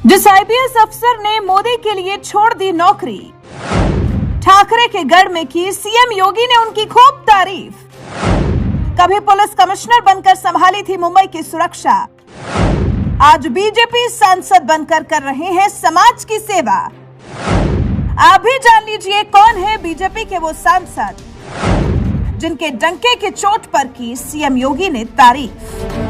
जिस आईपीएस अफसर ने मोदी के लिए छोड़ दी नौकरी, ठाकरे के गढ़ में की सीएम योगी ने उनकी खूब तारीफ। कभी पुलिस कमिश्नर बनकर संभाली थी मुंबई की सुरक्षा, आज बीजेपी सांसद बनकर कर रहे हैं समाज की सेवा। आप भी जान लीजिए कौन है बीजेपी के वो सांसद जिनके डंके के चोट पर की सीएम योगी ने तारीफ।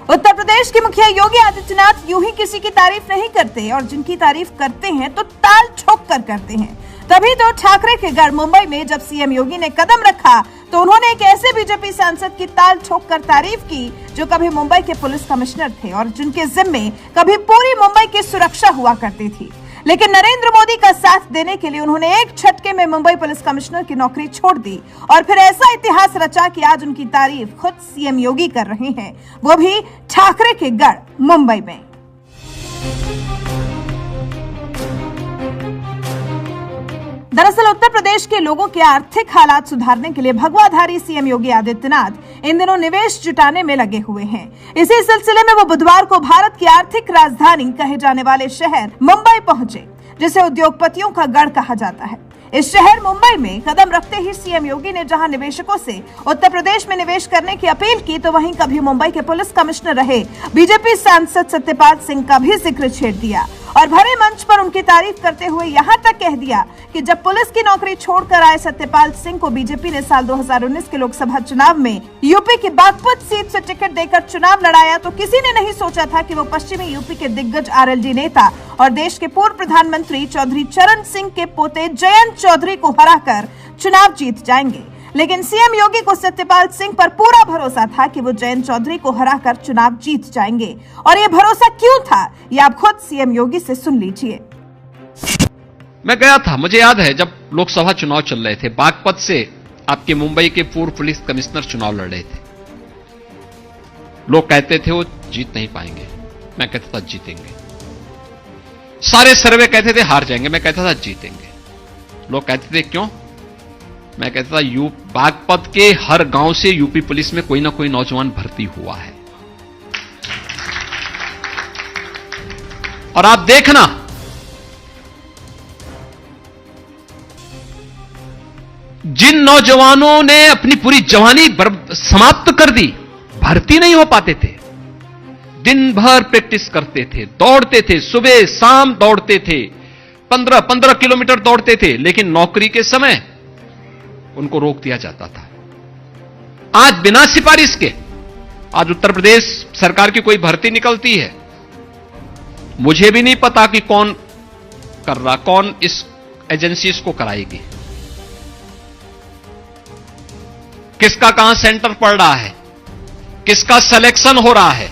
उत्तर प्रदेश के मुखिया योगी आदित्यनाथ यूं ही किसी की तारीफ नहीं करते और जिनकी तारीफ करते हैं तो ताल ठोक कर करते हैं। तभी तो ठाकरे के गढ़ मुंबई में जब सीएम योगी ने कदम रखा तो उन्होंने एक ऐसे बीजेपी सांसद की ताल ठोक कर तारीफ की जो कभी मुंबई के पुलिस कमिश्नर थे और जिनके जिम्मे कभी पूरी मुंबई की सुरक्षा हुआ करती थी। लेकिन नरेंद्र मोदी का साथ देने के लिए उन्होंने एक झटके में मुंबई पुलिस कमिश्नर की नौकरी छोड़ दी और फिर ऐसा इतिहास रचा कि आज उनकी तारीफ खुद सीएम योगी कर रहे हैं, वो भी ठाकरे के गढ़ मुंबई में। दरअसल उत्तर प्रदेश के लोगों के आर्थिक हालात सुधारने के लिए भगवाधारी सीएम योगी आदित्यनाथ इन दिनों निवेश जुटाने में लगे हुए हैं। इसी सिलसिले में वो बुधवार को भारत की आर्थिक राजधानी कहे जाने वाले शहर मुंबई पहुंचे, जिसे उद्योगपतियों का गढ़ कहा जाता है। इस शहर मुंबई में कदम रखते ही सीएम योगी ने जहां निवेशकों से उत्तर प्रदेश में निवेश करने की अपील की, तो वहीं कभी मुंबई के पुलिस कमिश्नर रहे बीजेपी सांसद सत्यपाल सिंह का भी जिक्र छेड़ दिया और भरे मंच पर उनकी तारीफ करते हुए यहां तक कह दिया कि जब पुलिस की नौकरी छोड़कर आए सत्यपाल सिंह को बीजेपी ने साल 2019 के लोकसभा चुनाव में यूपी की बागपत सीट से टिकट देकर चुनाव लड़ाया तो किसी ने नहीं सोचा था कि वो पश्चिमी यूपी के दिग्गज आरएलडी नेता और देश के पूर्व प्रधानमंत्री चौधरी चरण सिंह के पोते जयंत चौधरी को हराकर चुनाव जीत जाएंगे। लेकिन सीएम योगी को सत्यपाल सिंह पर पूरा भरोसा था कि वो जयंत चौधरी को हराकर चुनाव जीत जाएंगे। और ये भरोसा क्यों था, ये आप खुद सीएम योगी से सुन लीजिए। मैं गया था, मुझे याद है जब लोकसभा चुनाव चल रहे थे, बागपत से आपके मुंबई के पूर्व पुलिस कमिश्नर चुनाव लड़ रहे थे। लोग कहते थे वो जीत नहीं पाएंगे, मैं कहता था जीतेंगे। सारे सर्वे कहते थे हार जाएंगे, मैं कहता था जीतेंगे। लोग कहते थे क्यों, मैं कहता था बागपत के हर गांव से यूपी पुलिस में कोई ना कोई नौजवान भर्ती हुआ है। और आप देखना, जिन नौजवानों ने अपनी पूरी जवानी समाप्त कर दी, भर्ती नहीं हो पाते थे, दिन भर प्रैक्टिस करते थे, दौड़ते थे, सुबह शाम दौड़ते थे, 15-15 किलोमीटर दौड़ते थे, लेकिन नौकरी के समय उनको रोक दिया जाता था। आज बिना सिफारिश के आज उत्तर प्रदेश सरकार की कोई भर्ती निकलती है, मुझे भी नहीं पता कि कौन कर रहा, कौन इस एजेंसी इसको कराएगी, किसका कहां सेंटर पड़ रहा है, किसका सिलेक्शन हो रहा है।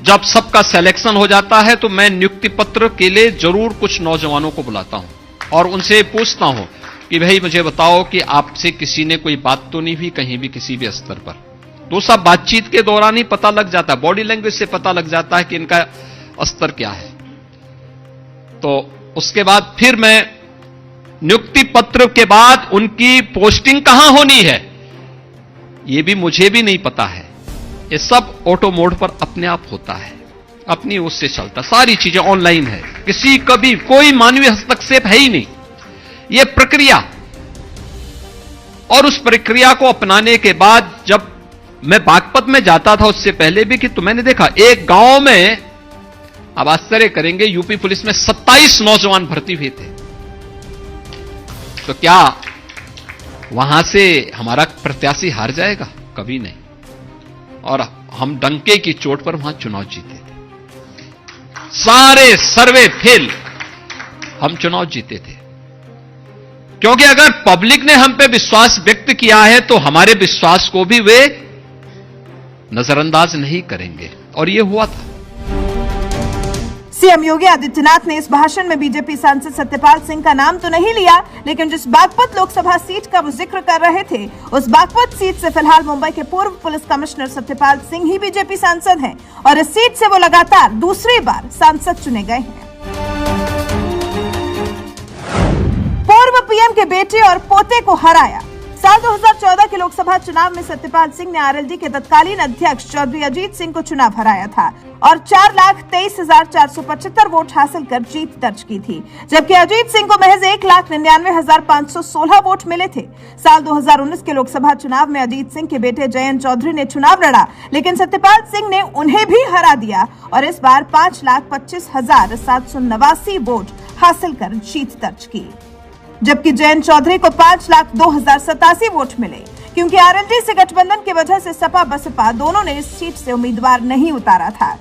जब सबका सिलेक्शन हो जाता है तो मैं नियुक्ति पत्र के लिए जरूर कुछ नौजवानों को बुलाता हूं और उनसे पूछता हूं कि भाई मुझे बताओ कि आपसे किसी ने कोई बात तो नहीं हुई कहीं भी किसी भी स्तर पर। तो सब बातचीत के दौरान ही पता लग जाता है, बॉडी लैंग्वेज से पता लग जाता है कि इनका स्तर क्या है। तो उसके बाद फिर मैं नियुक्ति पत्र के बाद उनकी पोस्टिंग कहां होनी है यह भी मुझे भी नहीं पता है। ये सब ऑटो मोड पर अपने आप होता है, अपनी उससे चलता, सारी चीजें ऑनलाइन है, किसी कभी कोई मानवीय हस्तक्षेप है ही नहीं। ये प्रक्रिया, और उस प्रक्रिया को अपनाने के बाद जब मैं बागपत में जाता था उससे पहले भी कि तो मैंने देखा एक गांव में, अब आश्चर्य करेंगे, यूपी पुलिस में 27 नौजवान भर्ती हुए थे। तो क्या वहां से हमारा प्रत्याशी हार जाएगा? कभी नहीं। और हम डंके की चोट पर वहां चुनाव जीते थे, सारे सर्वे फेल, हम चुनाव जीते थे। क्योंकि अगर पब्लिक ने हम पे विश्वास व्यक्त किया है तो हमारे विश्वास को भी वे नजरअंदाज नहीं करेंगे, और यह हुआ था। सीएम योगी आदित्यनाथ ने इस भाषण में बीजेपी सांसद सत्यपाल सिंह का नाम तो नहीं लिया, लेकिन जिस बागपत लोकसभा सीट का वो जिक्र कर रहे थे, उस बागपत सीट से फिलहाल मुंबई के पूर्व पुलिस कमिश्नर सत्यपाल सिंह ही बीजेपी सांसद हैं और इस सीट से वो लगातार दूसरी बार सांसद चुने गए हैं। पूर्व पीएम के बेटे और पोते को हराया, साल 2014 के लोकसभा चुनाव में सत्यपाल सिंह ने आरएलडी के तत्कालीन अध्यक्ष चौधरी अजीत सिंह को चुनाव हराया था और 4,23,475 वोट हासिल कर जीत दर्ज की थी, जबकि अजीत सिंह को महज 1,99,516 वोट मिले थे। साल 2019 के लोकसभा चुनाव में अजीत सिंह के बेटे जयंत चौधरी ने चुनाव लड़ा, लेकिन सत्यपाल सिंह ने उन्हें भी हरा दिया और इस बार 5,25,789 वोट हासिल कर जीत दर्ज की, जबकि जयंत चौधरी को 5,02,087 वोट मिले, क्योंकि आरएलडी से गठबंधन की वजह से सपा बसपा दोनों ने इस सीट से उम्मीदवार नहीं उतारा था।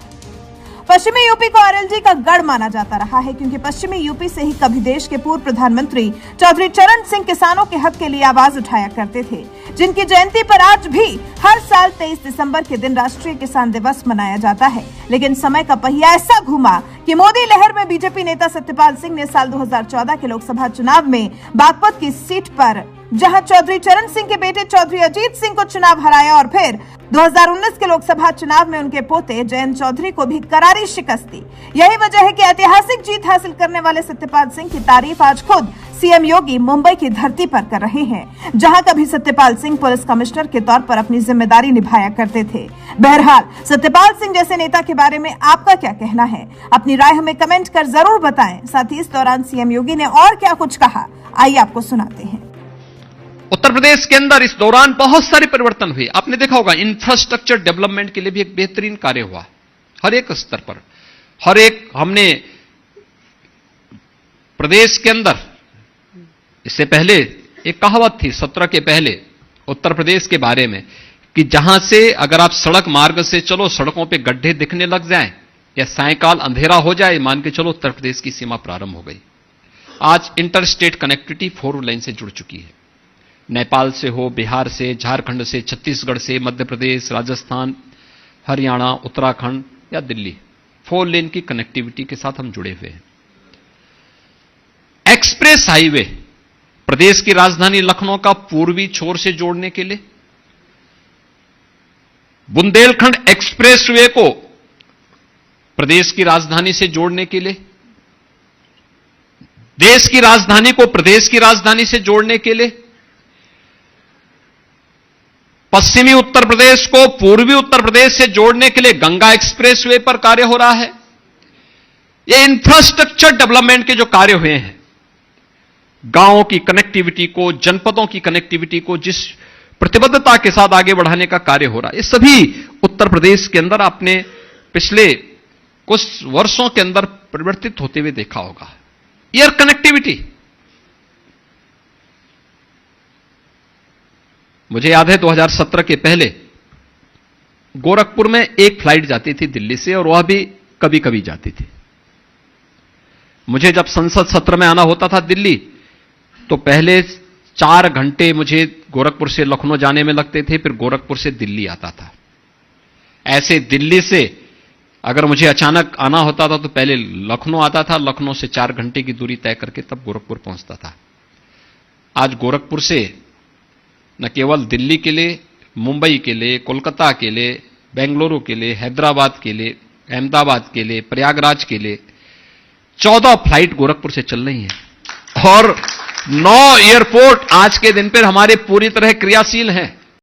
पश्चिमी यूपी को आरएलडी का गढ़ माना जाता रहा है, क्योंकि पश्चिमी यूपी से ही कभी देश के पूर्व प्रधानमंत्री चौधरी चरण सिंह किसानों के हक के लिए आवाज उठाया करते थे, जिनकी जयंती पर आज भी हर साल 23 दिसंबर के दिन राष्ट्रीय किसान दिवस मनाया जाता है। लेकिन समय का पहिया ऐसा घूमा कि मोदी लहर में बीजेपी नेता सत्यपाल सिंह ने साल 2014 के लोकसभा चुनाव में बागपत की सीट पर जहां चौधरी चरण सिंह के बेटे चौधरी अजीत सिंह को चुनाव हराया और फिर 2019 के लोकसभा चुनाव में उनके पोते जयंत चौधरी को भी करारी शिकस्त दी। यही वजह है कि ऐतिहासिक जीत हासिल करने वाले सत्यपाल सिंह की तारीफ आज खुद सीएम योगी मुंबई की धरती पर कर रहे हैं, जहां कभी सत्यपाल सिंह पुलिस कमिश्नर के तौर पर अपनी जिम्मेदारी निभाया करते थे। बहरहाल सत्यपाल सिंह जैसे नेता के बारे में आपका क्या कहना है? अपनी राय हमें कमेंट कर जरूर बताएं। साथ ही इस दौरान सीएम योगी ने और क्या कुछ कहा, आइए आपको सुनाते हैं। उत्तर प्रदेश के अंदर इस दौरान बहुत सारे परिवर्तन हुए। आपने देखा होगा इंफ्रास्ट्रक्चर डेवलपमेंट के लिए भी एक बेहतरीन कार्य हुआ, हर एक स्तर पर। हर एक हमने प्रदेश के अंदर, इससे पहले एक कहावत थी 17 के पहले उत्तर प्रदेश के बारे में कि जहां से अगर आप सड़क मार्ग से चलो, सड़कों पे गड्ढे दिखने लग जाएं या सायंकाल अंधेरा हो जाए, मान के चलो उत्तर प्रदेश की सीमा प्रारंभ हो गई। आज इंटर स्टेट कनेक्टिविटी 4 लाइन से जुड़ चुकी है। नेपाल से हो, बिहार से, झारखंड से, छत्तीसगढ़ से, मध्य प्रदेश, राजस्थान, हरियाणा, उत्तराखंड या दिल्ली, 4 लेन की कनेक्टिविटी के साथ हम जुड़े हुए हैं। एक्सप्रेस हाईवे प्रदेश की राजधानी लखनऊ का पूर्वी छोर से जोड़ने के लिए, बुंदेलखंड एक्सप्रेसवे को प्रदेश की राजधानी से जोड़ने के लिए, देश की राजधानी को प्रदेश की राजधानी से जोड़ने के लिए, पश्चिमी उत्तर प्रदेश को पूर्वी उत्तर प्रदेश से जोड़ने के लिए गंगा एक्सप्रेसवे पर कार्य हो रहा है। ये इंफ्रास्ट्रक्चर डेवलपमेंट के जो कार्य हुए हैं, गांवों की कनेक्टिविटी को, जनपदों की कनेक्टिविटी को जिस प्रतिबद्धता के साथ आगे बढ़ाने का कार्य हो रहा है, ये सभी उत्तर प्रदेश के अंदर आपने पिछले कुछ वर्षों के अंदर परिवर्तित होते हुए देखा होगा। एयर कनेक्टिविटी, मुझे याद है 2017 के पहले गोरखपुर में एक फ्लाइट जाती थी दिल्ली से, और वह भी कभी कभी जाती थी। मुझे जब संसद सत्र में आना होता था दिल्ली, तो पहले 4 घंटे मुझे गोरखपुर से लखनऊ जाने में लगते थे, फिर गोरखपुर से दिल्ली आता था। ऐसे दिल्ली से अगर मुझे अचानक आना होता था तो पहले लखनऊ आता था, लखनऊ से 4 घंटे की दूरी तय करके तब गोरखपुर पहुंचता था। आज गोरखपुर से न केवल दिल्ली के लिए, मुंबई के लिए, कोलकाता के लिए, बेंगलुरु के लिए, हैदराबाद के लिए, अहमदाबाद के लिए, प्रयागराज के लिए 14 फ्लाइट गोरखपुर से चल रही हैं और 9 एयरपोर्ट आज के दिन पर हमारे पूरी तरह क्रियाशील हैं।